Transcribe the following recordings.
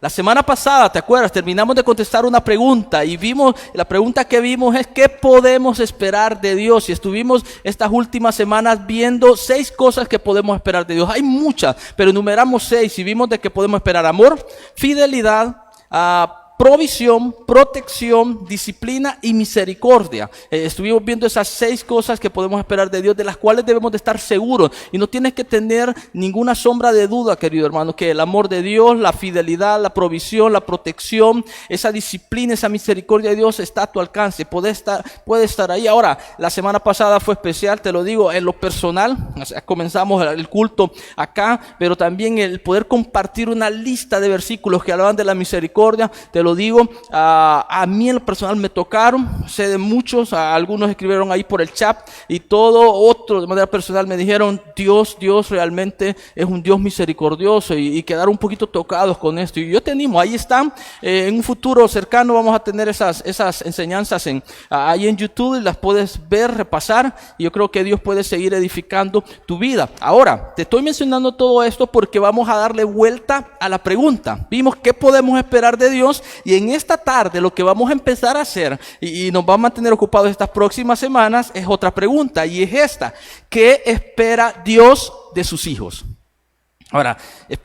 La semana pasada, ¿te acuerdas? Terminamos de contestar una pregunta y la pregunta que vimos es ¿qué podemos esperar de Dios? Y estuvimos estas últimas semanas viendo 6 cosas que podemos esperar de Dios. Hay muchas, pero enumeramos 6 y vimos de que podemos esperar amor, fidelidad, provisión, protección, disciplina y misericordia. Estuvimos viendo esas 6 cosas que podemos esperar de Dios, de las cuales debemos de estar seguros. Y no tienes que tener ninguna sombra de duda, querido hermano, que el amor de Dios, la fidelidad, la provisión, la protección, esa disciplina, esa misericordia de Dios está a tu alcance. Puede estar ahí. Ahora, la semana pasada fue especial, te lo digo, en lo personal. O sea, comenzamos el culto acá, pero también el poder compartir una lista de versículos que hablaban de la misericordia. Te lo digo, a mí en lo personal me tocaron, sé de muchos, algunos escribieron ahí por el chat y todo, otros de manera personal me dijeron, Dios realmente es un Dios misericordioso y quedaron un poquito tocados con esto. Y yo te animo, ahí están, en un futuro cercano vamos a tener esas enseñanzas ahí en YouTube y las puedes ver, repasar, y yo creo que Dios puede seguir edificando tu vida. Ahora, te estoy mencionando todo esto porque vamos a darle vuelta a la pregunta. Vimos qué podemos esperar de Dios. Y en esta tarde lo que vamos a empezar a hacer y nos va a mantener ocupados estas próximas semanas es otra pregunta, y es esta: ¿qué espera Dios de sus hijos? Ahora,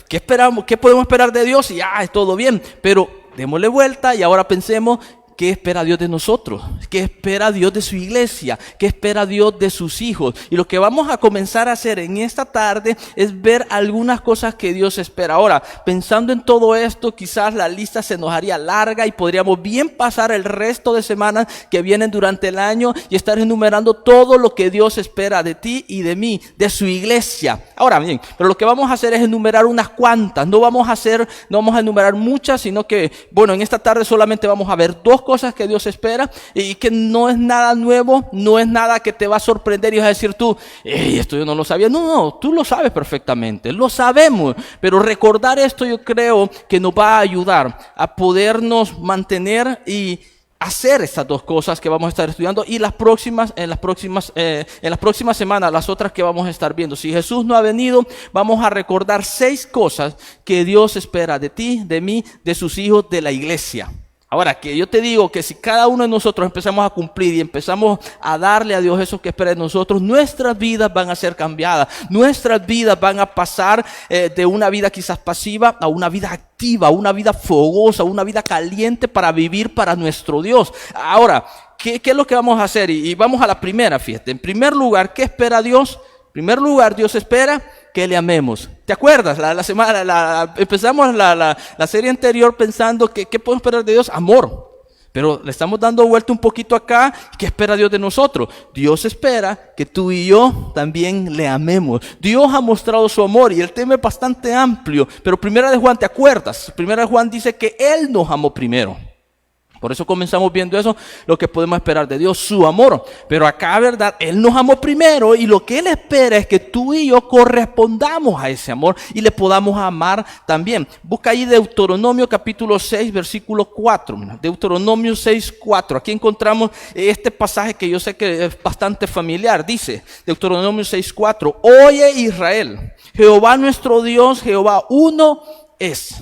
¿qué esperamos? ¿Qué podemos esperar de Dios? Y es todo bien, pero démosle vuelta y ahora pensemos: ¿qué espera Dios de nosotros? ¿Qué espera Dios de su iglesia? ¿Qué espera Dios de sus hijos? Y lo que vamos a comenzar a hacer en esta tarde es ver algunas cosas que Dios espera. Ahora, pensando en todo esto, quizás la lista se nos haría larga y podríamos bien pasar el resto de semanas que vienen durante el año y estar enumerando todo lo que Dios espera de ti y de mí, de su iglesia. Ahora bien, pero lo que vamos a hacer es enumerar unas cuantas. No vamos a enumerar muchas, sino que, en esta tarde solamente vamos a ver 2 cosas que Dios espera y que no es nada nuevo, no es nada que te va a sorprender y vas a decir tú, esto yo no lo sabía. No, tú lo sabes perfectamente, lo sabemos, pero recordar esto yo creo que nos va a ayudar a podernos mantener y hacer estas 2 cosas que vamos a estar estudiando, y en las próximas semanas las otras que vamos a estar viendo. Si Jesús no ha venido, vamos a recordar 6 cosas que Dios espera de ti, de mí, de sus hijos, de la iglesia. Ahora, que yo te digo que si cada uno de nosotros empezamos a cumplir y empezamos a darle a Dios eso que espera de nosotros, nuestras vidas van a ser cambiadas, nuestras vidas van a pasar de una vida quizás pasiva a una vida activa, una vida fogosa, una vida caliente para vivir para nuestro Dios. Ahora, ¿qué es lo que vamos a hacer? Y vamos a la primera, fíjate. En primer lugar, ¿qué espera Dios? En primer lugar, Dios espera que le amemos. ¿Te acuerdas? Empezamos la serie anterior pensando que ¿qué podemos esperar de Dios? Amor. Pero le estamos dando vuelta un poquito acá. ¿Qué espera Dios de nosotros? Dios espera que tú y yo también le amemos. Dios ha mostrado su amor y el tema es bastante amplio. Pero Primera de Juan, ¿te acuerdas? Primera de Juan dice que Él nos amó primero. Por eso comenzamos viendo eso, lo que podemos esperar de Dios, su amor. Pero acá, ¿verdad? Él nos amó primero y lo que Él espera es que tú y yo correspondamos a ese amor y le podamos amar también. Busca ahí Deuteronomio capítulo 6, versículo 4. Deuteronomio 6, 4. Aquí encontramos este pasaje que yo sé que es bastante familiar. Dice Deuteronomio 6, 4. Oye Israel, Jehová nuestro Dios, Jehová uno es.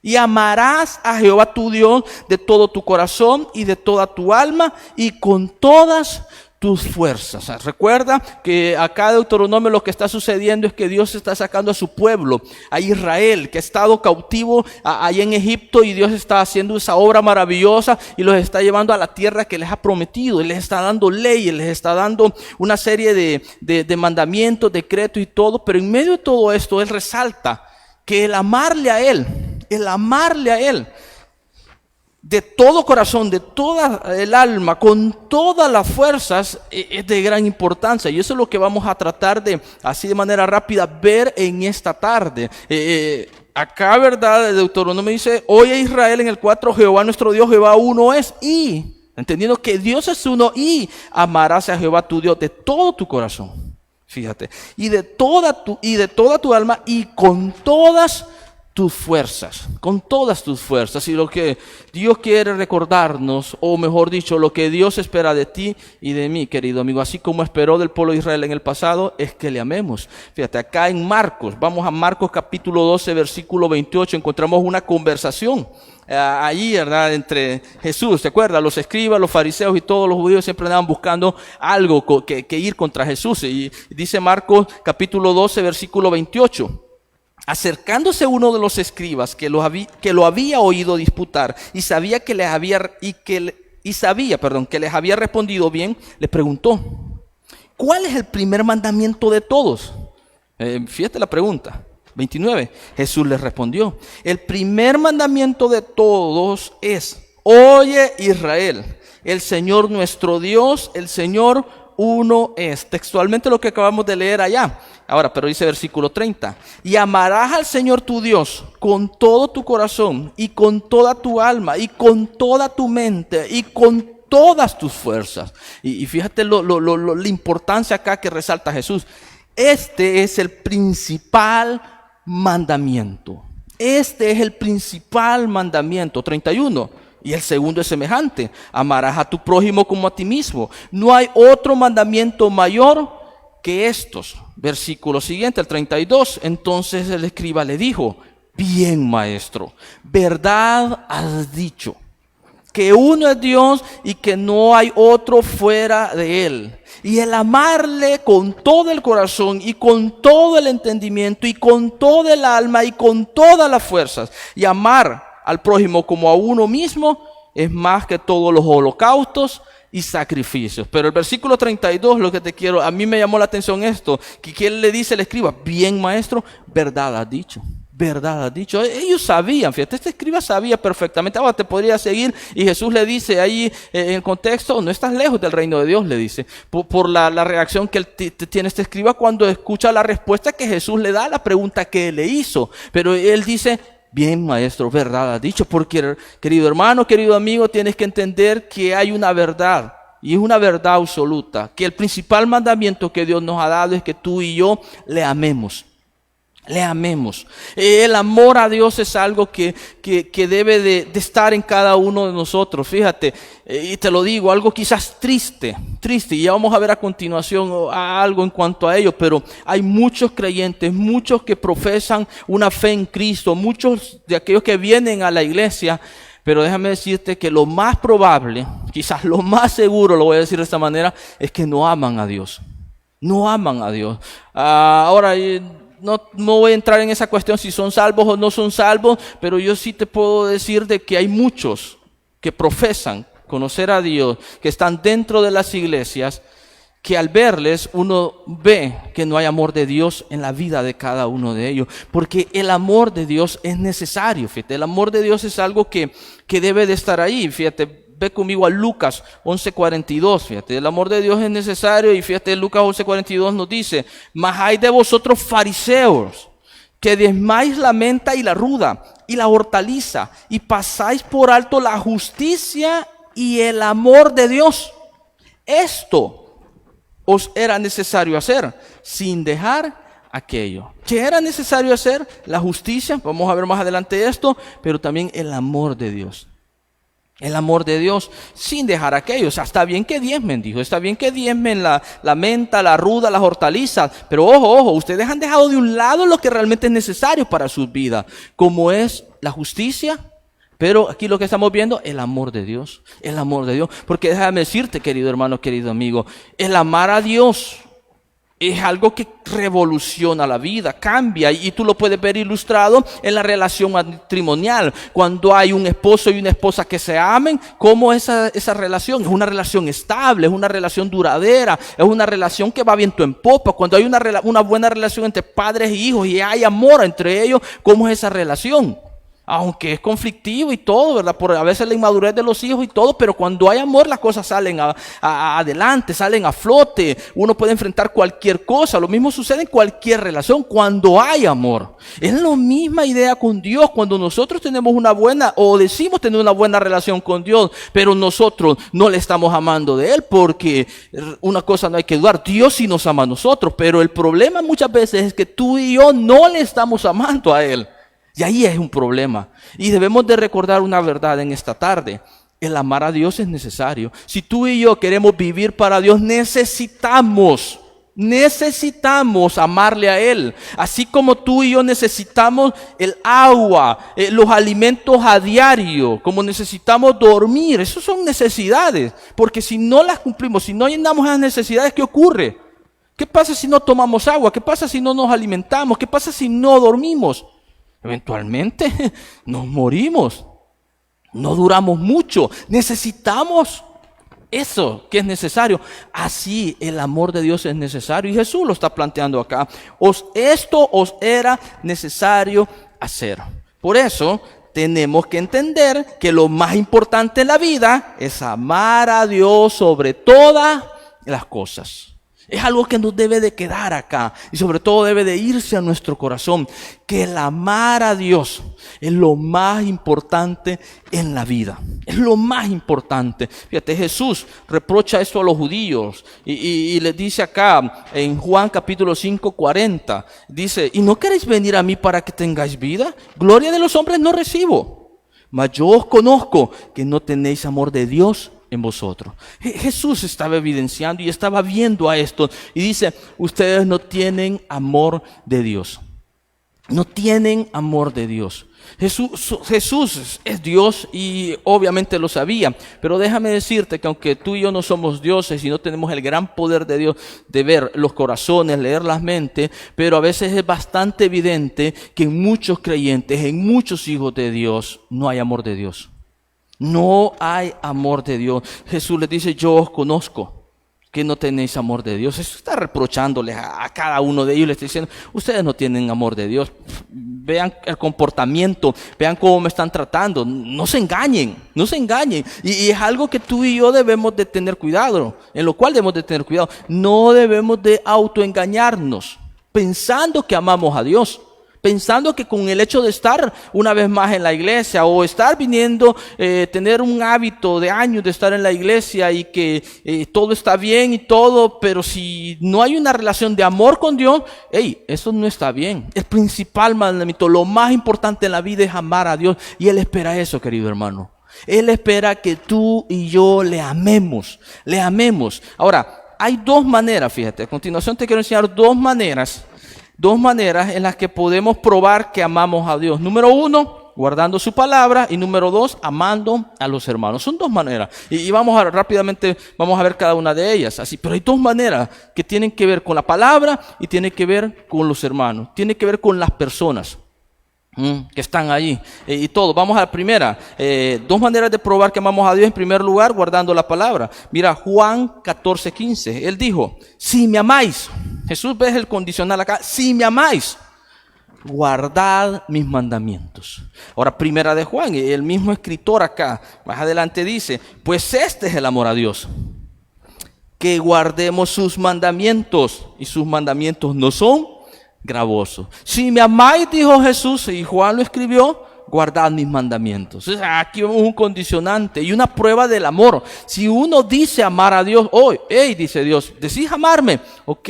Y amarás a Jehová tu Dios de todo tu corazón y de toda tu alma y con todas tus fuerzas. Recuerda que acá en Deuteronomio lo que está sucediendo es que Dios está sacando a su pueblo, a Israel, que ha estado cautivo allá en Egipto, y Dios está haciendo esa obra maravillosa y los está llevando a la tierra que les ha prometido. Él les está dando leyes, les está dando una serie de mandamientos, decretos y todo, pero en medio de todo esto Él resalta que el amarle a Él de todo corazón, de toda el alma, con todas las fuerzas, es de gran importancia. Y eso es lo que vamos a tratar de, así de manera rápida, ver en esta tarde. Acá, ¿verdad? Deuteronomio dice, oye Israel, en el 4, Jehová nuestro Dios, Jehová uno es, y entendiendo que Dios es uno, y amarás a Jehová tu Dios de todo tu corazón. Fíjate, y de toda tu alma y con todas tus fuerzas, con todas tus fuerzas. Y lo que Dios quiere recordarnos, o mejor dicho, lo que Dios espera de ti y de mí, querido amigo, así como esperó del pueblo de Israel en el pasado, es que le amemos. Fíjate, acá en Marcos, vamos a Marcos capítulo 12, versículo 28, encontramos una conversación allí, ¿verdad?, entre Jesús. ¿Se acuerdan? Los escribas, los fariseos y todos los judíos siempre andaban buscando algo que ir contra Jesús. Y dice Marcos capítulo 12, versículo 28. Acercándose uno de los escribas que lo había oído disputar y sabía que les había respondido bien, le preguntó: ¿cuál es el primer mandamiento de todos? Fíjate la pregunta. 29. Jesús les respondió: el primer mandamiento de todos es: oye, Israel, el Señor nuestro Dios, el Señor uno es. Textualmente lo que acabamos de leer allá. Ahora, pero dice versículo 30. Y amarás al Señor tu Dios con todo tu corazón y con toda tu alma y con toda tu mente y con todas tus fuerzas. Y fíjate la importancia acá que resalta Jesús. Este es el principal mandamiento. Este es el principal mandamiento. 31. Y el segundo es semejante: amarás a tu prójimo como a ti mismo. No hay otro mandamiento mayor que estos. Versículo siguiente, el 32. Entonces el escriba le dijo: bien, maestro, verdad has dicho, que uno es Dios y que no hay otro fuera de él. Y el amarle con todo el corazón y con todo el entendimiento y con toda el alma y con todas las fuerzas, y amar al prójimo como a uno mismo, es más que todos los holocaustos y sacrificios. Pero el versículo 32, a mí me llamó la atención esto, que él le dice al escriba: bien, maestro, verdad has dicho. Verdad has dicho. Ellos sabían, fíjate, este escriba sabía perfectamente. Ahora te podría seguir y Jesús le dice ahí en el contexto: no estás lejos del reino de Dios, le dice, por la reacción que tiene este escriba cuando escucha la respuesta que Jesús le da a la pregunta que él le hizo. Pero él dice: bien, maestro, verdad has dicho. Porque, querido hermano, querido amigo, tienes que entender que hay una verdad, y es una verdad absoluta, que el principal mandamiento que Dios nos ha dado es que tú y yo le amemos. Le amemos. El amor a Dios es algo que debe de estar en cada uno de nosotros. Fíjate, y te lo digo, algo quizás triste, y ya vamos a ver a continuación algo en cuanto a ello, pero hay muchos creyentes, muchos que profesan una fe en Cristo, muchos de aquellos que vienen a la iglesia, pero déjame decirte que lo más probable, quizás lo más seguro, lo voy a decir de esta manera, es que no aman a Dios. No aman a Dios. Ahora, no voy a entrar en esa cuestión si son salvos o no son salvos, pero yo sí te puedo decir de que hay muchos que profesan conocer a Dios, que están dentro de las iglesias, que al verles uno ve que no hay amor de Dios en la vida de cada uno de ellos, porque el amor de Dios es necesario. Fíjate, el amor de Dios es algo que debe de estar ahí. Fíjate, ve conmigo a Lucas 11:42, fíjate, el amor de Dios es necesario. Y fíjate, Lucas 11:42 nos dice: mas hay de vosotros fariseos, que diezmáis la menta y la ruda y la hortaliza, y pasáis por alto la justicia y el amor de Dios. Esto os era necesario hacer, sin dejar aquello. ¿Qué era necesario hacer? La justicia, vamos a ver más adelante esto, pero también el amor de Dios. El amor de Dios, sin dejar aquello. O sea, está bien que diezmen, dijo. Está bien que diezmen la menta, la ruda, las hortalizas. Pero ojo, ustedes han dejado de un lado lo que realmente es necesario para sus vidas, como es la justicia. Pero aquí lo que estamos viendo, el amor de Dios. El amor de Dios. Porque déjame decirte, querido hermano, querido amigo, el amar a Dios es algo que revoluciona la vida, cambia, y tú lo puedes ver ilustrado en la relación matrimonial. Cuando hay un esposo y una esposa que se amen, ¿cómo es esa relación? Es una relación estable, es una relación duradera, es una relación que va viento en popa. Cuando hay una buena relación entre padres e hijos y hay amor entre ellos, ¿cómo es esa relación? Aunque es conflictivo y todo, ¿verdad? Por a veces la inmadurez de los hijos y todo, pero cuando hay amor las cosas salen adelante, salen a flote. Uno puede enfrentar cualquier cosa. Lo mismo sucede en cualquier relación cuando hay amor. Es la misma idea con Dios. Cuando nosotros tenemos una buena, o decimos tener una buena relación con Dios, pero nosotros no le estamos amando de Él, porque una cosa no hay que dudar, Dios sí nos ama a nosotros, pero el problema muchas veces es que tú y yo no le estamos amando a Él. Y ahí es un problema. Y debemos de recordar una verdad en esta tarde. El amar a Dios es necesario. Si tú y yo queremos vivir para Dios, necesitamos amarle a Él. Así como tú y yo necesitamos el agua, los alimentos a diario, como necesitamos dormir. Esas son necesidades. Porque si no las cumplimos, si no llenamos esas necesidades, ¿qué ocurre? ¿Qué pasa si no tomamos agua? ¿Qué pasa si no nos alimentamos? ¿Qué pasa si no dormimos? Eventualmente nos morimos. No duramos mucho. Necesitamos eso que es necesario. Así el amor de Dios es necesario. Y Jesús lo está planteando acá. Esto os era necesario hacer. Por eso tenemos que entender que lo más importante en la vida es amar a Dios sobre todas las cosas. Es algo que nos debe de quedar acá y sobre todo debe de irse a nuestro corazón, que el amar a Dios es lo más importante en la vida. Es lo más importante. Fíjate, Jesús reprocha esto a los judíos y les dice acá en Juan capítulo 5, 40, dice, ¿y no queréis venir a mí para que tengáis vida? Gloria de los hombres no recibo, mas yo os conozco que no tenéis amor de Dios en vosotros. Jesús estaba evidenciando y estaba viendo a esto y dice, ustedes no tienen amor de Dios. No tienen amor de Dios. Jesús es Dios y obviamente lo sabía, pero déjame decirte que aunque tú y yo no somos dioses y no tenemos el gran poder de Dios de ver los corazones, leer las mentes, pero a veces es bastante evidente que en muchos creyentes, en muchos hijos de Dios, no hay amor de Dios. No hay amor de Dios. Jesús les dice, yo os conozco que no tenéis amor de Dios. Eso está reprochándoles a cada uno de ellos. Les está diciendo, ustedes no tienen amor de Dios. Vean el comportamiento, vean cómo me están tratando. No se engañen, no se engañen. Y es algo que tú y yo debemos de tener cuidado, en lo cual debemos de tener cuidado. No debemos de autoengañarnos, pensando que amamos a Dios. Pensando que con el hecho de estar una vez más en la iglesia o estar viniendo, tener un hábito de años de estar en la iglesia y que todo está bien y todo, pero si no hay una relación de amor con Dios, eso no está bien. El principal mandamiento, lo más importante en la vida es amar a Dios y Él espera eso, querido hermano. Él espera que tú y yo le amemos, le amemos. Ahora, hay dos maneras, fíjate, a continuación te quiero enseñar dos maneras en las que podemos probar que amamos a Dios. Número uno, guardando su palabra, y número dos, amando a los hermanos. Son dos maneras. Y rápidamente vamos a ver cada una de ellas. Así, pero hay dos maneras que tienen que ver con la palabra y tienen que ver con los hermanos. Tienen que ver con las personas que están allí y todo. Vamos a la primera. Dos maneras de probar que amamos a Dios. En primer lugar, guardando la palabra. Mira, Juan 14, 15. Él dijo, si me amáis. Jesús ve el condicional acá. Si me amáis, guardad mis mandamientos. Ahora, primera de Juan, el mismo escritor acá, más adelante dice, pues este es el amor a Dios, que guardemos sus mandamientos, y sus mandamientos no son gravosos. Si me amáis, dijo Jesús, y Juan lo escribió, guardad mis mandamientos. Entonces, aquí vemos un condicionante y una prueba del amor. Si uno dice amar a Dios, dice Dios, ¿decís amarme? Ok.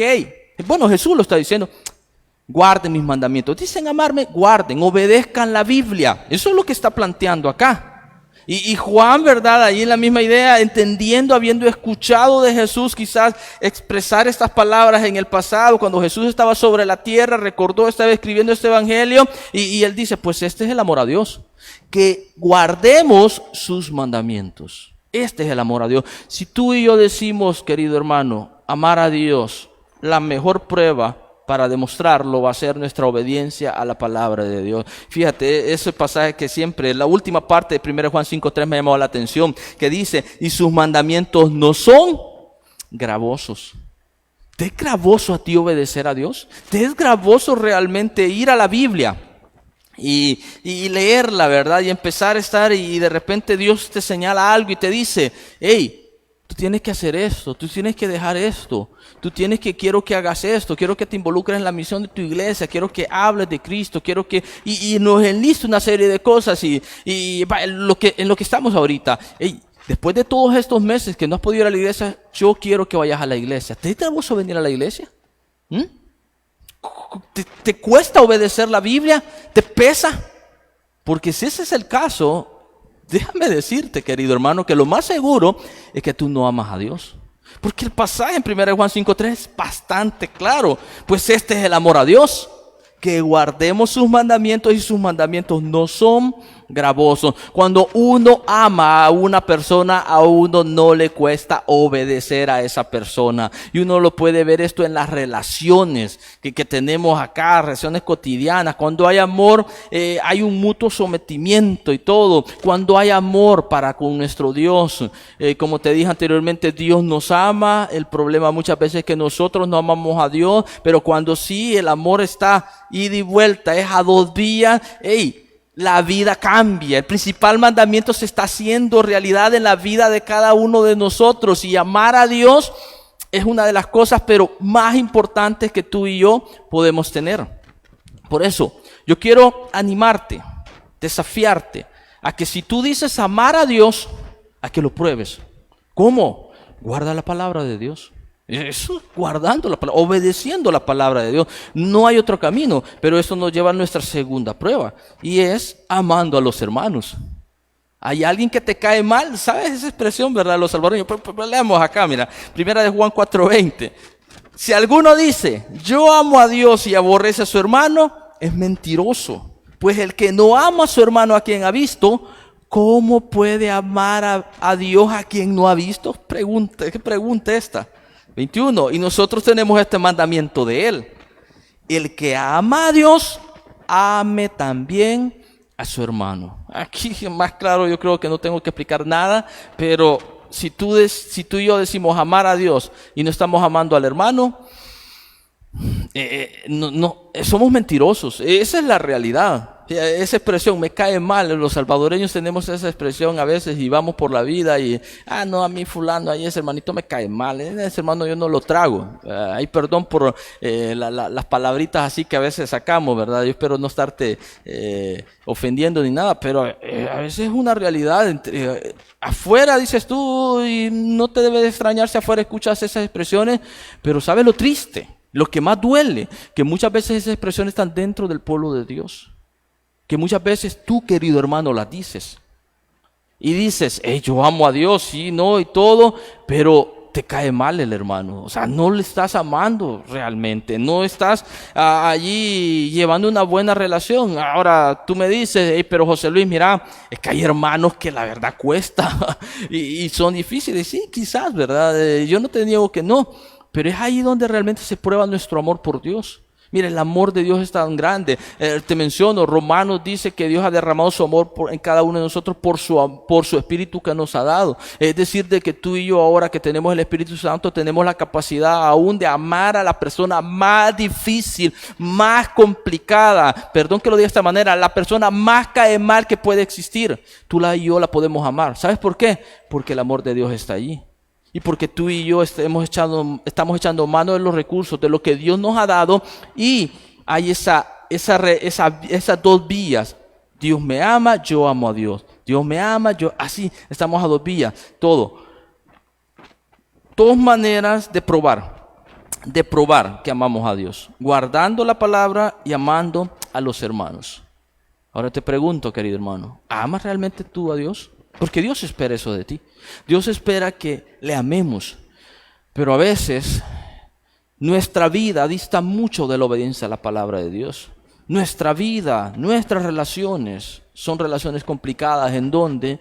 Bueno, Jesús lo está diciendo, guarden mis mandamientos. Dicen amarme, guarden, obedezcan la Biblia. Eso es lo que está planteando acá. Y Juan, ¿verdad? Ahí en la misma idea, entendiendo, habiendo escuchado de Jesús quizás expresar estas palabras en el pasado, cuando Jesús estaba sobre la tierra, recordó, estaba escribiendo este evangelio, y él dice, pues este es el amor a Dios, que guardemos sus mandamientos. Este es el amor a Dios. Si tú y yo decimos, querido hermano, amar a Dios, la mejor prueba para demostrarlo va a ser nuestra obediencia a la palabra de Dios. Fíjate, ese pasaje que siempre, la última parte de 1 Juan 5:3 me llamó la atención, que dice, y sus mandamientos no son gravosos. ¿Te es gravoso a ti obedecer a Dios? ¿Te es gravoso realmente ir a la Biblia y leerla, verdad? Y empezar a estar y de repente Dios te señala algo y te dice, tú tienes que hacer esto, tú tienes que dejar esto, quiero que hagas esto, quiero que te involucres en la misión de tu iglesia, quiero que hables de Cristo, quiero que, y nos enlista una serie de cosas y en lo que estamos ahorita. Después de todos estos meses que no has podido ir a la iglesia, yo quiero que vayas a la iglesia. ¿Te es gravoso venir a la iglesia? ¿Te cuesta obedecer la Biblia? ¿Te pesa? Porque si ese es el caso, déjame decirte, querido hermano, que lo más seguro es que tú no amas a Dios. Porque el pasaje en 1 Juan 5:3 es bastante claro. Pues este es el amor a Dios, que guardemos sus mandamientos, y sus mandamientos no son gravosos. Cuando uno ama a una persona, a uno no le cuesta obedecer a esa persona. Y uno lo puede ver esto en las relaciones que tenemos acá, relaciones cotidianas. Cuando hay amor, hay un mutuo sometimiento y todo. Cuando hay amor para con nuestro Dios, como te dije anteriormente, Dios nos ama. El problema muchas veces es que nosotros no amamos a Dios, pero cuando sí el amor está ida y vuelta, es a dos vías, la vida cambia. El principal mandamiento se está haciendo realidad en la vida de cada uno de nosotros, y amar a Dios es una de las cosas pero más importantes que tú y yo podemos tener. Por eso yo quiero animarte, desafiarte a que si tú dices amar a Dios, a que lo pruebes. ¿Cómo? Guarda la palabra de Dios. Eso, guardando la palabra, obedeciendo la palabra de Dios. No hay otro camino, pero eso nos lleva a nuestra segunda prueba, y es amando a los hermanos. Hay alguien que te cae mal, ¿sabes esa expresión, verdad? Los salvadoreños, pues leamos acá, mira, 1 Juan 4:20. Si alguno dice, yo amo a Dios, y aborrece a su hermano, es mentiroso. Pues el que no ama a su hermano a quien ha visto, ¿cómo puede amar a Dios a quien no ha visto? ¿Qué pregunta esta? 21. Y nosotros tenemos este mandamiento de Él: el que ama a Dios, ame también a su hermano. Aquí más claro yo creo que no tengo que explicar nada, pero si tú y yo decimos amar a Dios y no estamos amando al hermano, somos mentirosos. Esa es la realidad. Esa expresión me cae mal. Los salvadoreños tenemos esa expresión a veces, y vamos por la vida y no, a mí fulano, ahí ese hermanito me cae mal, ese hermano yo no lo trago. Hay perdón por las palabritas así que a veces sacamos, ¿verdad? Yo espero no estarte ofendiendo ni nada, pero a veces es una realidad. Afuera dices tú, y no te debe de extrañar si afuera escuchas esas expresiones, pero ¿sabes lo triste? Lo que más duele, que muchas veces esas expresiones están dentro del pueblo de Dios. Que muchas veces tú, querido hermano, las dices. Y dices, yo amo a Dios, sí, no, y todo, pero te cae mal el hermano. O sea, no le estás amando realmente. No estás allí llevando una buena relación. Ahora tú me dices, pero José Luis, mira, es que hay hermanos que la verdad cuesta y son difíciles. Sí, quizás, ¿verdad? Yo no te niego que no. Pero es ahí donde realmente se prueba nuestro amor por Dios. Mira, el amor de Dios es tan grande. Te menciono, Romanos dice que Dios ha derramado su amor en cada uno de nosotros por su Espíritu que nos ha dado. Es decir, de que tú y yo, ahora que tenemos el Espíritu Santo, tenemos la capacidad aún de amar a la persona más difícil, más complicada. Perdón que lo diga de esta manera, la persona más cae mal que puede existir. Tú y yo la podemos amar. ¿Sabes por qué? Porque el amor de Dios está allí. Y porque tú y yo estamos echando mano de los recursos, de lo que Dios nos ha dado, y hay esas dos vías. Dios me ama, yo amo a Dios. Dios me ama, así estamos a dos vías, todo. Dos maneras de probar que amamos a Dios: guardando la palabra y amando a los hermanos. Ahora te pregunto, querido hermano, ¿amas realmente tú a Dios? Porque Dios espera eso de ti. Dios espera que le amemos. Pero a veces nuestra vida dista mucho de la obediencia a la palabra de Dios. Nuestra vida, nuestras relaciones son relaciones complicadas, en donde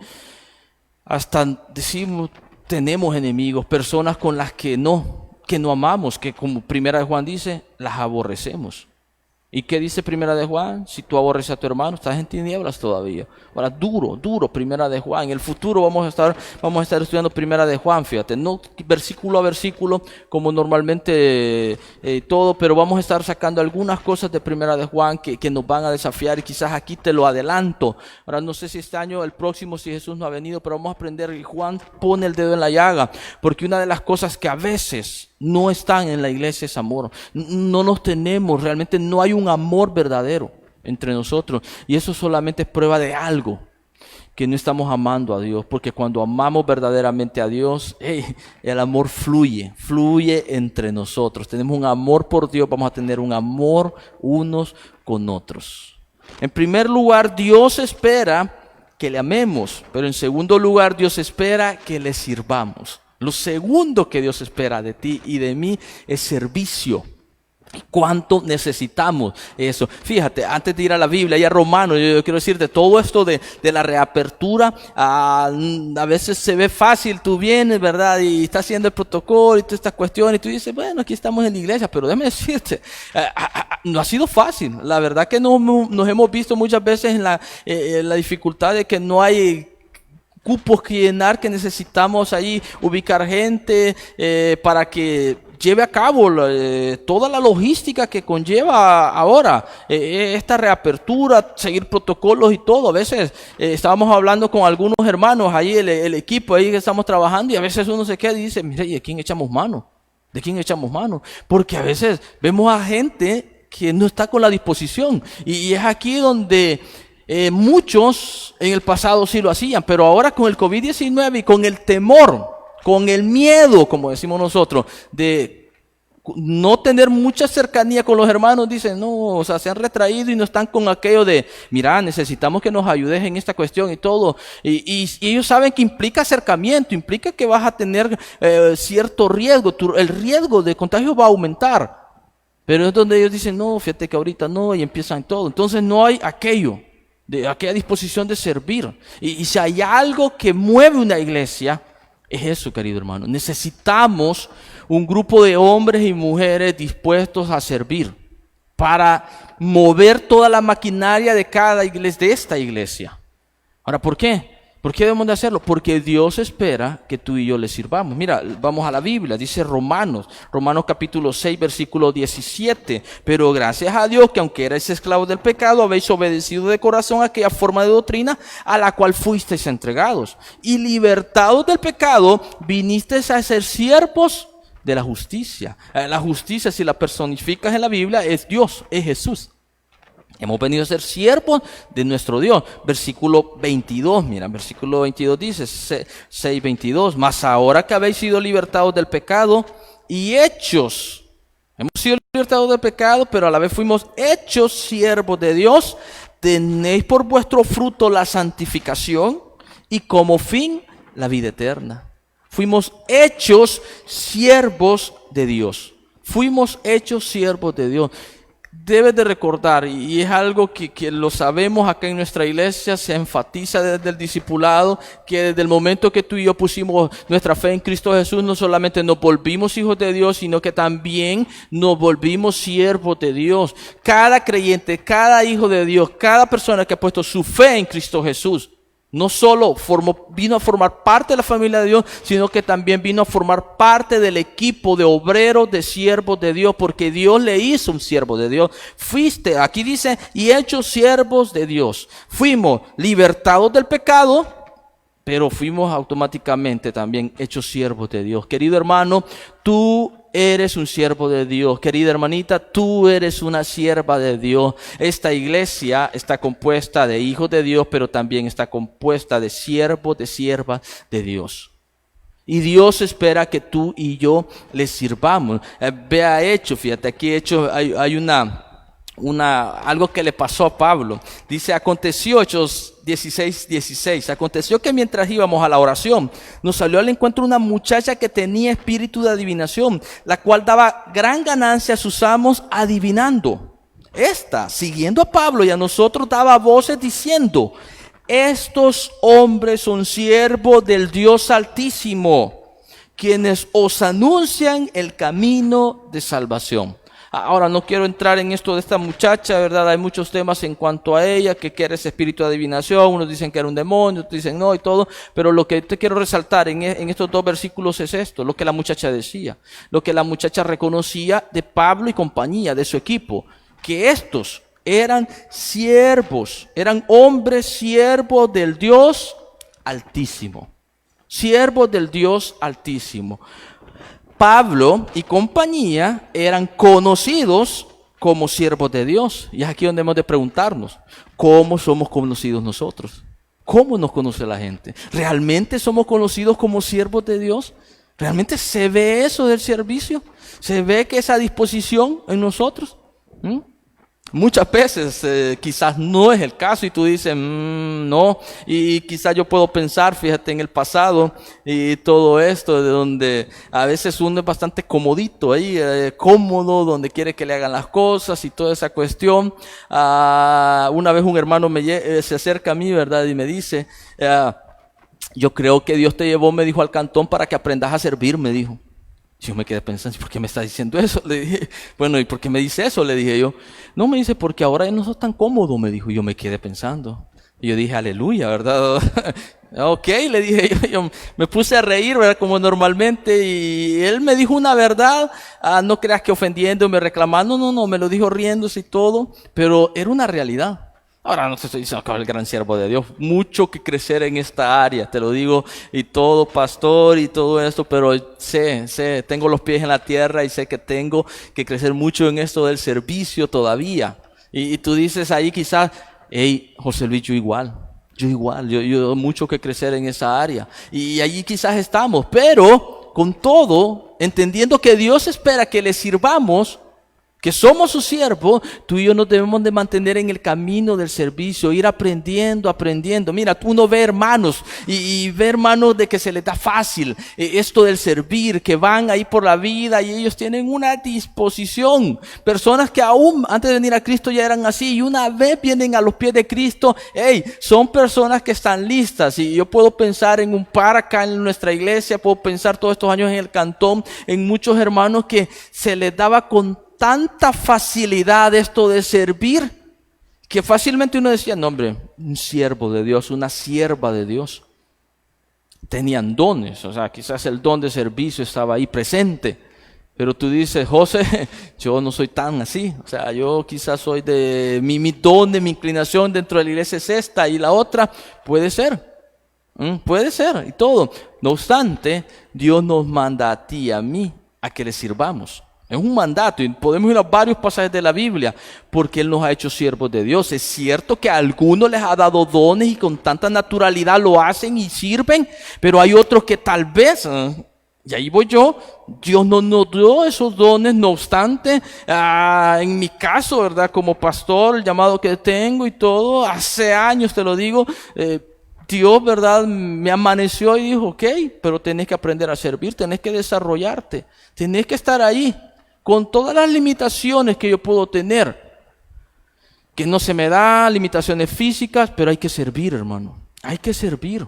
hasta decimos tenemos enemigos, personas con las que no amamos, que como 1 Juan dice, las aborrecemos. ¿Y qué dice 1 Juan? Si tú aborreces a tu hermano, estás en tinieblas todavía. Ahora, duro, 1 Juan. En el futuro vamos a estar estudiando 1 Juan, fíjate, no versículo a versículo como normalmente todo, pero vamos a estar sacando algunas cosas de 1 Juan que nos van a desafiar, y quizás aquí te lo adelanto. Ahora, no sé si este año, el próximo, si Jesús no ha venido, pero vamos a aprender, y Juan pone el dedo en la llaga, porque una de las cosas que a veces no están en la iglesia es amor. No nos tenemos, realmente no hay un amor verdadero entre nosotros, y eso solamente es prueba de algo, que no estamos amando a Dios. Porque cuando amamos verdaderamente a Dios, el amor fluye entre nosotros. Tenemos un amor por Dios, vamos a tener un amor unos con otros. En primer lugar, Dios espera que le amemos, pero en segundo lugar, Dios espera que le sirvamos. Lo segundo que Dios espera de ti y de mí es servicio. ¿Cuánto necesitamos eso? Fíjate, antes de ir a la Biblia y a Romanos, yo quiero decirte, todo esto de la reapertura, a veces se ve fácil, tú vienes, ¿verdad? Y estás haciendo el protocolo y todas estas cuestiones, y tú dices, bueno, aquí estamos en la iglesia, pero déjame decirte, no ha sido fácil. La verdad que nos hemos visto muchas veces en la dificultad de que no hay cupos que llenar, que necesitamos ahí ubicar gente para que lleve a cabo toda la logística que conlleva ahora esta reapertura, seguir protocolos y todo. A veces estábamos hablando con algunos hermanos ahí, el equipo ahí que estamos trabajando, y a veces uno se queda y dice, mire, ¿y de quién echamos mano? ¿De quién echamos mano? Porque a veces vemos a gente que no está con la disposición, y es aquí donde muchos en el pasado sí lo hacían, pero ahora con el COVID-19 y con el temor, con el miedo, como decimos nosotros, de no tener mucha cercanía con los hermanos, dicen, no, o sea, se han retraído y no están con aquello de, mira, necesitamos que nos ayudes en esta cuestión y todo. Y ellos saben que implica acercamiento, implica que vas a tener cierto riesgo, el riesgo de contagio va a aumentar. Pero es donde ellos dicen, no, fíjate que ahorita no, y empiezan todo. Entonces no hay aquello, de aquella disposición de servir. Y si hay algo que mueve una iglesia, es eso, querido hermano. Necesitamos un grupo de hombres y mujeres dispuestos a servir para mover toda la maquinaria de cada iglesia, de esta iglesia. Ahora, ¿por qué? ¿Por qué debemos de hacerlo? Porque Dios espera que tú y yo le sirvamos. Mira, vamos a la Biblia, dice Romanos capítulo 6, versículo 17. Pero gracias a Dios que aunque erais esclavos del pecado, habéis obedecido de corazón a aquella forma de doctrina a la cual fuisteis entregados. Y libertados del pecado, vinisteis a ser siervos de la justicia. La justicia, si la personificas en la Biblia, es Dios, es Jesús. Hemos venido a ser siervos de nuestro Dios. Versículo 22, mira, versículo 22 dice, 6:22, mas ahora que habéis sido libertados del pecado y hechos, hemos sido libertados del pecado, pero a la vez fuimos hechos siervos de Dios, tenéis por vuestro fruto la santificación y como fin la vida eterna. Fuimos hechos siervos de Dios. Fuimos hechos siervos de Dios. Debes de recordar, y es algo que lo sabemos acá en nuestra iglesia, se enfatiza desde el discipulado, que desde el momento que tú y yo pusimos nuestra fe en Cristo Jesús, no solamente nos volvimos hijos de Dios, sino que también nos volvimos siervos de Dios. Cada creyente, cada hijo de Dios, cada persona que ha puesto su fe en Cristo Jesús, no solo vino a formar parte de la familia de Dios, sino que también vino a formar parte del equipo de obreros, de siervos de Dios, porque Dios le hizo un siervo de Dios. Fuiste, aquí dice, y hechos siervos de Dios. Fuimos libertados del pecado, pero fuimos automáticamente también hechos siervos de Dios. Querido hermano, tú eres un siervo de Dios. Querida hermanita, tú eres una sierva de Dios. Esta iglesia está compuesta de hijos de Dios, pero también está compuesta de siervos, de siervas de Dios. Y Dios espera que tú y yo le sirvamos. Vea Hechos, fíjate, aquí Hechos hay algo que le pasó a Pablo. Dice, aconteció, Hechos 16:16, aconteció que mientras íbamos a la oración, nos salió al encuentro una muchacha que tenía espíritu de adivinación, la cual daba gran ganancia a sus amos adivinando. Esta, siguiendo a Pablo y a nosotros, daba voces diciendo, estos hombres son siervos del Dios Altísimo, quienes os anuncian el camino de salvación. Ahora no quiero entrar en esto de esta muchacha, ¿verdad? Hay muchos temas en cuanto a ella, que era ese espíritu de adivinación, unos dicen que era un demonio, otros dicen no y todo, pero lo que te quiero resaltar en estos dos versículos es esto, lo que la muchacha decía, lo que la muchacha reconocía de Pablo y compañía, de su equipo, que estos eran siervos, eran hombres siervos del Dios Altísimo, siervos del Dios Altísimo. Pablo y compañía eran conocidos como siervos de Dios. Y es aquí donde hemos de preguntarnos, ¿cómo somos conocidos nosotros? ¿Cómo nos conoce la gente? ¿Realmente somos conocidos como siervos de Dios? ¿Realmente se ve eso del servicio? ¿Se ve que esa disposición en nosotros? Muchas veces quizás no es el caso y tú dices, no, y quizás yo puedo pensar, fíjate, en el pasado y todo esto, de donde a veces uno es bastante comodito ahí, cómodo, donde quiere que le hagan las cosas y toda esa cuestión. Una vez un hermano se acerca a mí, ¿verdad? Y me dice, yo creo que Dios te llevó, me dijo, al cantón para que aprendas a servir, me dijo. Yo me quedé pensando, ¿por qué me está diciendo eso? Le dije, bueno, ¿y por qué me dice eso? Le dije yo. No, me dice, porque ahora ya no sos tan cómodo, me dijo. Yo me quedé pensando. Y yo dije, aleluya, ¿verdad? Ok, le dije yo me puse a reír, ¿verdad? Como normalmente. Y él me dijo una verdad. No creas que ofendiéndome, reclamando. No, me lo dijo riéndose y todo. Pero era una realidad. Ahora no te estoy diciendo que el gran siervo de Dios, mucho que crecer en esta área, te lo digo, y todo, pastor, y todo esto, pero sé, tengo los pies en la tierra y sé que tengo que crecer mucho en esto del servicio todavía. Y tú dices ahí quizás, hey, José Luis, yo mucho que crecer en esa área. Y allí quizás estamos, pero con todo, entendiendo que Dios espera que le sirvamos, que somos sus siervos, tú y yo nos debemos de mantener en el camino del servicio, ir aprendiendo. Mira, uno ve hermanos y ve hermanos de que se les da fácil esto del servir, que van ahí por la vida y ellos tienen una disposición. Personas que aún antes de venir a Cristo ya eran así y una vez vienen a los pies de Cristo, son personas que están listas. Y yo puedo pensar en un par acá en nuestra iglesia, puedo pensar todos estos años en el cantón, en muchos hermanos que se les daba con tanta facilidad esto de servir, que fácilmente uno decía, no hombre, un siervo de Dios, una sierva de Dios. Tenían dones, o sea, quizás el don de servicio estaba ahí presente, pero tú dices, José, yo no soy tan así, o sea, yo quizás soy de mi don, de mi inclinación dentro de la iglesia es esta y la otra, puede ser y todo. No obstante, Dios nos manda a ti y a mí a que le sirvamos. Es un mandato y podemos ir a varios pasajes de la Biblia porque Él nos ha hecho siervos de Dios. Es cierto que a algunos les ha dado dones y con tanta naturalidad lo hacen y sirven, pero hay otros que tal vez, y ahí voy yo, Dios no nos dio esos dones. No obstante, en mi caso, ¿verdad? Como pastor, el llamado que tengo y todo, hace años te lo digo, Dios, ¿verdad? Me amaneció y dijo, ok, pero tenés que aprender a servir, tenés que desarrollarte, tenés que estar ahí. Con todas las limitaciones que yo puedo tener, que no se me da limitaciones físicas, pero hay que servir, hermano. Hay que servir.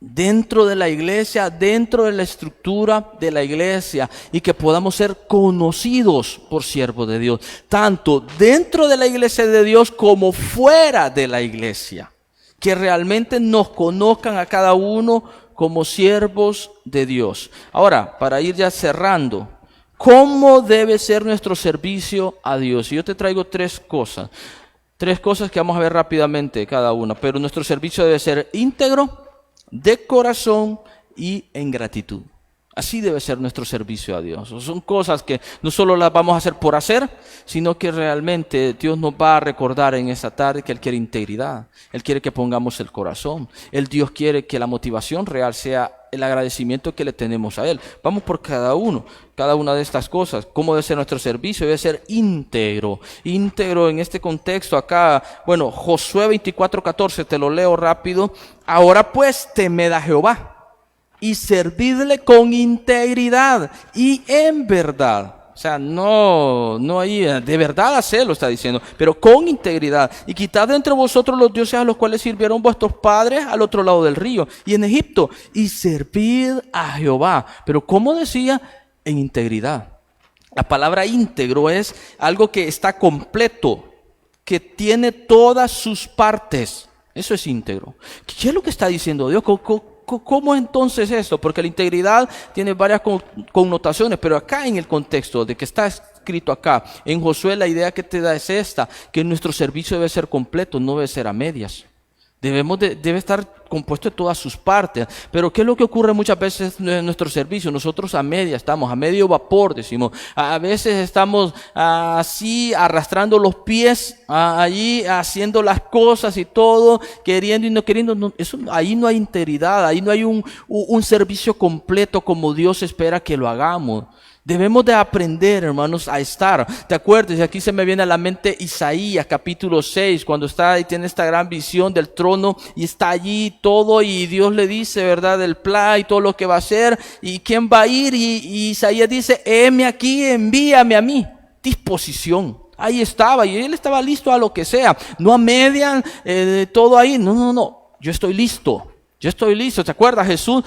Dentro de la iglesia, dentro de la estructura de la iglesia, y que podamos ser conocidos por siervos de Dios, tanto dentro de la iglesia de Dios como fuera de la iglesia. Que realmente nos conozcan a cada uno como siervos de Dios. Ahora, para ir ya cerrando, ¿cómo debe ser nuestro servicio a Dios? Y yo te traigo tres cosas que vamos a ver rápidamente cada una, pero nuestro servicio debe ser íntegro, de corazón y en gratitud. Así debe ser nuestro servicio a Dios. Son cosas que no solo las vamos a hacer por hacer, sino que realmente Dios nos va a recordar en esta tarde que Él quiere integridad. Él quiere que pongamos el corazón. Dios quiere que la motivación real sea el agradecimiento que le tenemos a Él. Vamos por cada una de estas cosas. ¿Cómo debe ser nuestro servicio? Debe ser íntegro. Íntegro en este contexto acá. Bueno, Josué 24:14, te lo leo rápido. Ahora pues temed a Jehová y servidle con integridad y en verdad. O sea, no hay, de verdad hacerlo, está diciendo, pero con integridad. Y quitad de entre vosotros los dioses a los cuales sirvieron vuestros padres al otro lado del río y en Egipto, y servid a Jehová. Pero ¿cómo decía? En integridad. La palabra íntegro es algo que está completo, que tiene todas sus partes. Eso es íntegro. ¿Qué es lo que está diciendo Dios? ¿Cómo entonces esto? Porque la integridad tiene varias connotaciones, pero acá en el contexto de que está escrito acá, en Josué, la idea que te da es esta, que nuestro servicio debe ser completo, no debe ser a medias. Debe estar compuesto de todas sus partes. Pero ¿qué es lo que ocurre muchas veces en nuestro servicio? Nosotros a medias estamos, a medio vapor, decimos. A veces estamos así arrastrando los pies, allí haciendo las cosas y todo, queriendo y no queriendo. Ahí no hay integridad, ahí no hay un servicio completo como Dios espera que lo hagamos. Debemos de aprender, hermanos, a estar. ¿Te acuerdas? Y aquí se me viene a la mente Isaías capítulo 6, cuando está ahí, tiene esta gran visión del trono y está allí todo y Dios le dice, ¿verdad? El plan y todo lo que va a hacer y quién va a ir. Y Isaías dice, heme aquí, envíame a mí. Disposición. Ahí estaba y él estaba listo a lo que sea. No a median todo ahí. No. Yo estoy listo. Yo estoy listo. ¿Te acuerdas? Jesús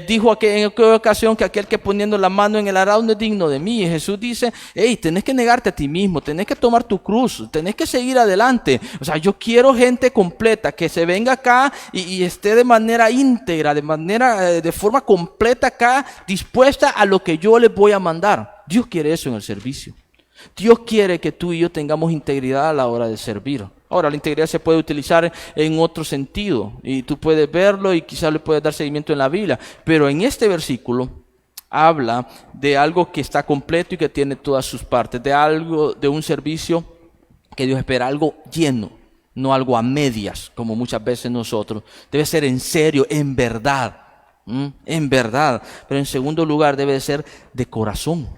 dijo en aquella ocasión que aquel que poniendo la mano en el arado no es digno de mí. Y Jesús dice, hey, tenés que negarte a ti mismo, tenés que tomar tu cruz, tenés que seguir adelante. O sea, yo quiero gente completa que se venga acá y esté de manera íntegra, de forma completa acá, dispuesta a lo que yo les voy a mandar. Dios quiere eso en el servicio. Dios quiere que tú y yo tengamos integridad a la hora de servir. Ahora, la integridad se puede utilizar en otro sentido y tú puedes verlo y quizás le puedes dar seguimiento en la Biblia, pero en este versículo habla de algo que está completo y que tiene todas sus partes, de un servicio que Dios espera, algo lleno, no algo a medias, como muchas veces nosotros. Debe ser en serio, en verdad, pero en segundo lugar debe ser de corazón.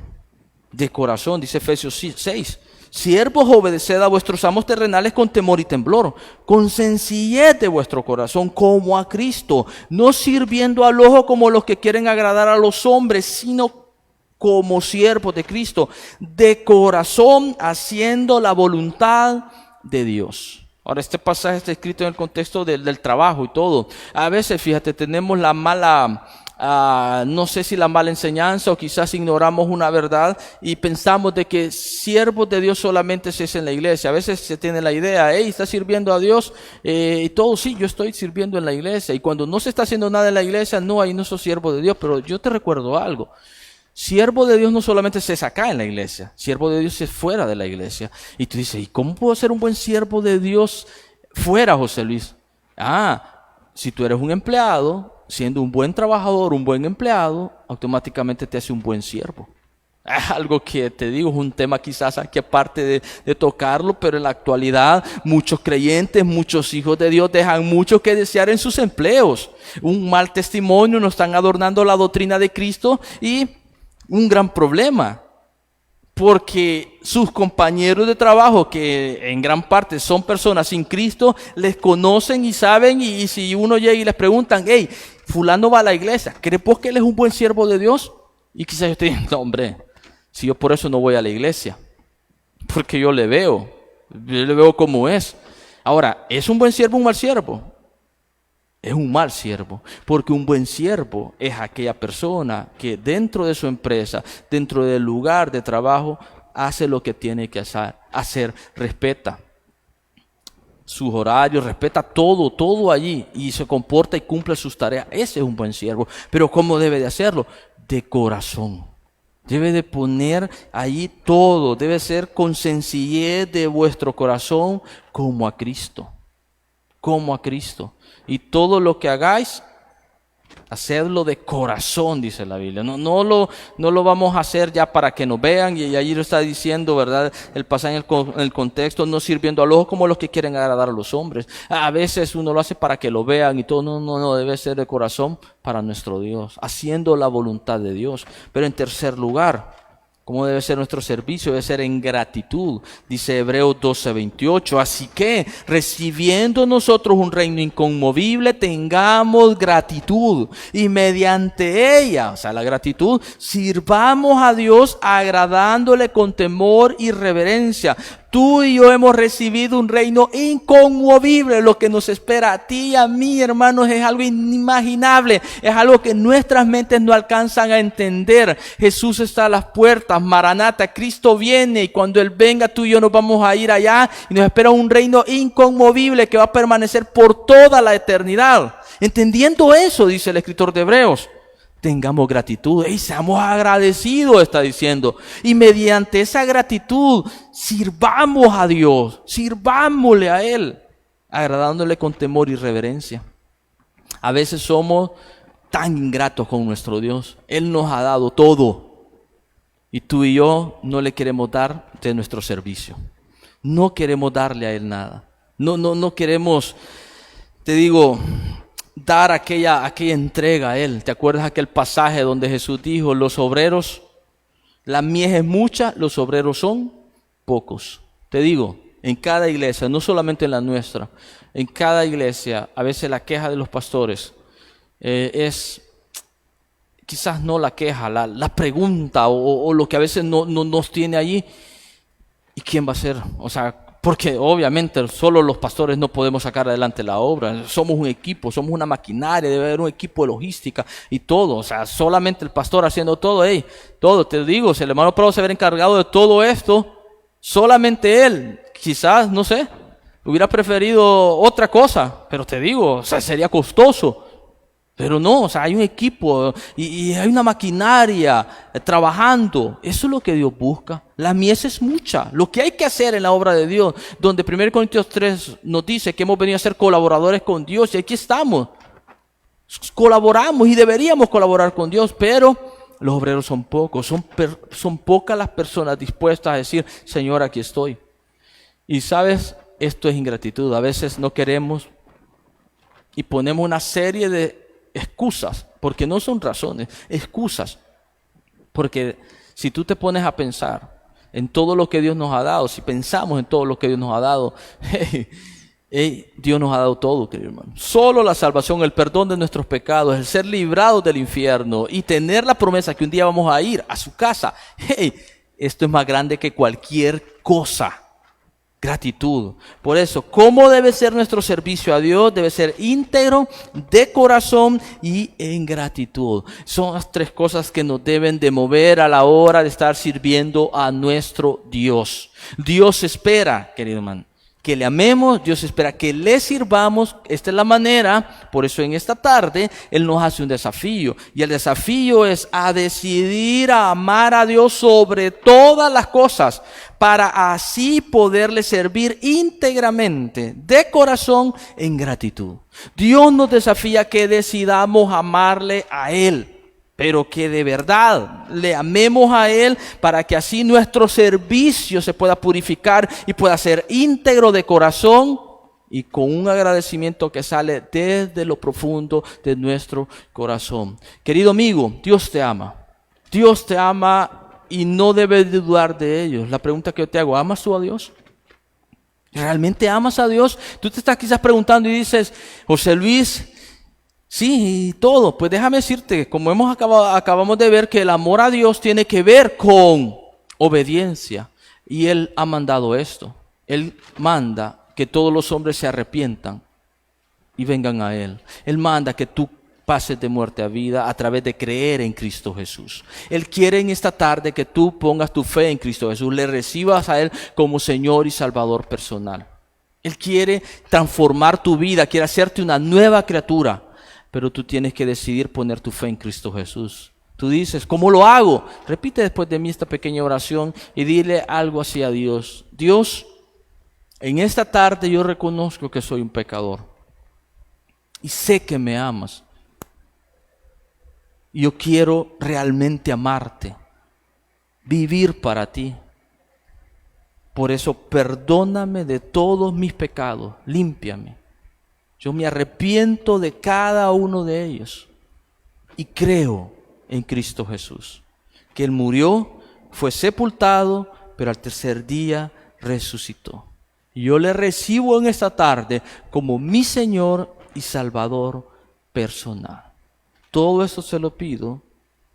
De corazón, dice Efesios 6. Siervos, obedeced a vuestros amos terrenales con temor y temblor, con sencillez de vuestro corazón, como a Cristo, no sirviendo al ojo como los que quieren agradar a los hombres, sino como siervos de Cristo, de corazón, haciendo la voluntad de Dios. Ahora, este pasaje está escrito en el contexto del trabajo y todo. A veces, fíjate, tenemos la mala... no sé si la mala enseñanza o quizás ignoramos una verdad y pensamos de que siervos de Dios solamente se es en la iglesia. A veces se tiene la idea, hey, ¿estás sirviendo a Dios? Y todo, sí, yo estoy sirviendo en la iglesia. Y cuando no se está haciendo nada en la iglesia, no, ahí no sos siervo de Dios. Pero yo te recuerdo algo. Siervo de Dios no solamente se es acá en la iglesia, siervo de Dios es fuera de la iglesia. Y tú dices, ¿y cómo puedo ser un buen siervo de Dios fuera, José Luis? Si tú eres un empleado, siendo un buen trabajador, un buen empleado, automáticamente te hace un buen siervo. Algo que te digo, es un tema quizás aquí aparte de tocarlo, pero en la actualidad muchos creyentes, muchos hijos de Dios dejan mucho que desear en sus empleos. Un mal testimonio, no están adornando la doctrina de Cristo y un gran problema. Porque sus compañeros de trabajo, que en gran parte son personas sin Cristo, les conocen y saben, y si uno llega y les preguntan, hey, fulano va a la iglesia, ¿crees vos que él es un buen siervo de Dios? Y quizás yo te diga, no hombre, si yo por eso no voy a la iglesia, porque yo le veo cómo es. Ahora, ¿es un buen siervo o un mal siervo? Es un mal siervo, porque un buen siervo es aquella persona que dentro de su empresa, dentro del lugar de trabajo, hace lo que tiene que hacer, respeta sus horarios, respeta todo allí y se comporta y cumple sus tareas. Ese es un buen siervo, pero ¿cómo debe de hacerlo? De corazón. Debe de poner allí todo, debe ser con sencillez de vuestro corazón como a Cristo. Como a Cristo. Y todo lo que hagáis, hacedlo de corazón, dice la Biblia. No lo vamos a hacer ya para que nos vean. Y allí lo está diciendo, ¿verdad? El pasaje en el contexto, no sirviendo al ojo como los que quieren agradar a los hombres. A veces uno lo hace para que lo vean y todo. No, debe ser de corazón para nuestro Dios, haciendo la voluntad de Dios. Pero en tercer lugar, ¿cómo debe ser nuestro servicio? Debe ser en gratitud. Dice Hebreos 12:28. Así que, recibiendo nosotros un reino inconmovible, tengamos gratitud. Y mediante ella, o sea, la gratitud, sirvamos a Dios agradándole con temor y reverencia. Tú y yo hemos recibido un reino inconmovible. Lo que nos espera a ti y a mí, hermanos, es algo inimaginable. Es algo que nuestras mentes no alcanzan a entender. Jesús está a las puertas. Maranata, Cristo viene. Y cuando Él venga, tú y yo nos vamos a ir allá. Y nos espera un reino inconmovible que va a permanecer por toda la eternidad. Entendiendo eso, dice el escritor de Hebreos, tengamos gratitud y seamos agradecidos, está diciendo. Y mediante esa gratitud, sirvamos a Dios, sirvámosle a Él, agradándole con temor y reverencia. A veces somos tan ingratos con nuestro Dios. Él nos ha dado todo. Y tú y yo no le queremos dar de nuestro servicio. No queremos darle a Él nada. No queremos, te digo, dar aquella entrega a Él. ¿Te acuerdas aquel pasaje donde Jesús dijo, los obreros La mies es mucha, los obreros son pocos. Te digo, en cada iglesia, no solamente en la nuestra, en cada iglesia, a veces la queja de los pastores es quizás no la queja, la pregunta o lo que a veces no nos tiene allí. ¿Y quién va a ser? O sea, porque obviamente solo los pastores no podemos sacar adelante la obra. Somos un equipo, somos una maquinaria, debe haber un equipo de logística y todo. O sea, solamente el pastor haciendo todo. Todo, te digo, si el hermano Pablo se hubiera encargado de todo esto, solamente él, quizás, no sé, hubiera preferido otra cosa. Pero te digo, o sea, sería costoso. Pero no, o sea, hay un equipo y hay una maquinaria trabajando. Eso es lo que Dios busca. La mies es mucha. Lo que hay que hacer en la obra de Dios, donde 1 Corintios 3 nos dice que hemos venido a ser colaboradores con Dios, y aquí estamos. Colaboramos y deberíamos colaborar con Dios, pero los obreros son pocos. Son pocas las personas dispuestas a decir, Señor, aquí estoy. Y sabes, esto es ingratitud. A veces no queremos y ponemos una serie de excusas, porque no son razones, excusas. Porque si tú te pones a pensar en todo lo que Dios nos ha dado, si pensamos en todo lo que Dios nos ha dado, Dios nos ha dado todo, querido hermano. Solo la salvación, el perdón de nuestros pecados, el ser librados del infierno y tener la promesa que un día vamos a ir a su casa. Esto es más grande que cualquier cosa. Gratitud. Por eso, ¿cómo debe ser nuestro servicio a Dios? Debe ser íntegro, de corazón y en gratitud. Son las tres cosas que nos deben de mover a la hora de estar sirviendo a nuestro Dios. Dios espera, querido hermano, que le amemos. Dios espera que le sirvamos. Esta es la manera. Por eso en esta tarde Él nos hace un desafío, y el desafío es a decidir a amar a Dios sobre todas las cosas, para así poderle servir íntegramente, de corazón, en gratitud. Dios nos desafía que decidamos amarle a Él, pero que de verdad le amemos a Él, para que así nuestro servicio se pueda purificar y pueda ser íntegro de corazón y con un agradecimiento que sale desde lo profundo de nuestro corazón. Querido amigo, Dios te ama. Dios te ama y no debes dudar de ello. La pregunta que yo te hago, ¿amas tú a Dios? ¿Realmente amas a Dios? Tú te estás quizás preguntando y dices, José Luis, sí, y todo. Pues déjame decirte, como acabamos de ver, que el amor a Dios tiene que ver con obediencia. Y Él ha mandado esto. Él manda que todos los hombres se arrepientan y vengan a Él. Él manda que tú pases de muerte a vida a través de creer en Cristo Jesús. Él quiere en esta tarde que tú pongas tu fe en Cristo Jesús, le recibas a Él como Señor y Salvador personal. Él quiere transformar tu vida, quiere hacerte una nueva criatura, pero tú tienes que decidir poner tu fe en Cristo Jesús. Tú dices, ¿cómo lo hago? Repite después de mí esta pequeña oración y dile algo así a Dios. Dios, en esta tarde yo reconozco que soy un pecador y sé que me amas. Yo quiero realmente amarte, vivir para ti. Por eso perdóname de todos mis pecados, límpiame. Yo me arrepiento de cada uno de ellos y creo en Cristo Jesús, que Él murió, fue sepultado, pero al tercer día resucitó. Y yo le recibo en esta tarde como mi Señor y Salvador personal. Todo eso se lo pido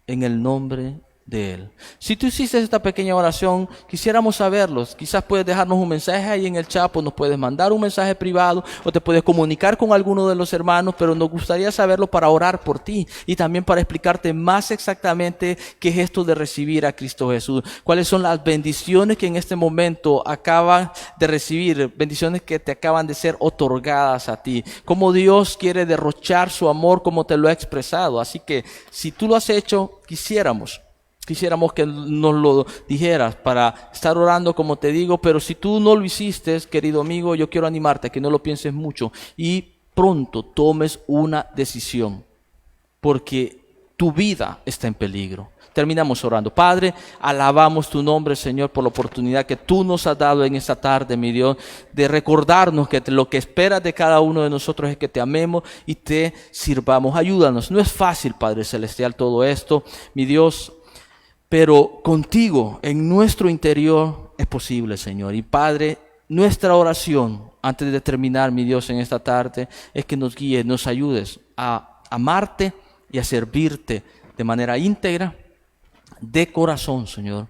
en el nombre de Él. Si tú hiciste esta pequeña oración, quisiéramos saberlos. Quizás puedes dejarnos un mensaje ahí en el chat, o nos puedes mandar un mensaje privado, o te puedes comunicar con alguno de los hermanos, pero nos gustaría saberlo para orar por ti y también para explicarte más exactamente qué es esto de recibir a Cristo Jesús. Cuáles son las bendiciones que en este momento acabas de recibir, bendiciones que te acaban de ser otorgadas a ti. Cómo Dios quiere derrochar su amor como te lo ha expresado. Así que si tú lo has hecho, quisiéramos que nos lo dijeras para estar orando, como te digo. Pero si tú no lo hiciste, querido amigo, yo quiero animarte a que no lo pienses mucho y pronto tomes una decisión, porque tu vida está en peligro. Terminamos orando. Padre, alabamos tu nombre, Señor, por la oportunidad que tú nos has dado en esta tarde, mi Dios, de recordarnos que lo que esperas de cada uno de nosotros es que te amemos y te sirvamos. Ayúdanos. No es fácil, Padre Celestial, todo esto, mi Dios, pero contigo en nuestro interior es posible, Señor. Y Padre, nuestra oración antes de terminar, mi Dios, en esta tarde, es que nos guíes, nos ayudes a amarte y a servirte de manera íntegra, de corazón, Señor,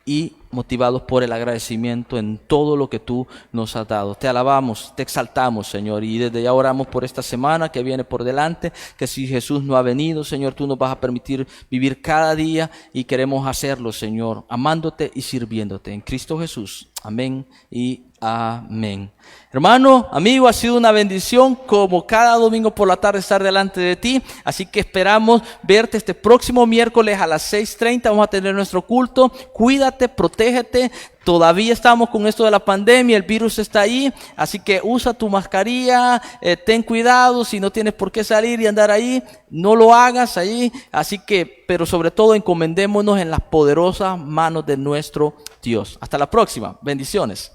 y motivados por el agradecimiento en todo lo que tú nos has dado. Te alabamos, te exaltamos, Señor, y desde ya oramos por esta semana que viene por delante, que si Jesús no ha venido, Señor, tú nos vas a permitir vivir cada día y queremos hacerlo, Señor, amándote y sirviéndote. En Cristo Jesús. Amén y amén. Hermano, amigo, ha sido una bendición como cada domingo por la tarde estar delante de ti. Así que esperamos verte este próximo miércoles a las 6:30. Vamos a tener nuestro culto. Cuídate, protégete. Todavía estamos con esto de la pandemia, el virus está ahí, así que usa tu mascarilla, ten cuidado, si no tienes por qué salir y andar ahí, no lo hagas ahí. Así que, pero sobre todo encomendémonos en las poderosas manos de nuestro Dios. Hasta la próxima, bendiciones.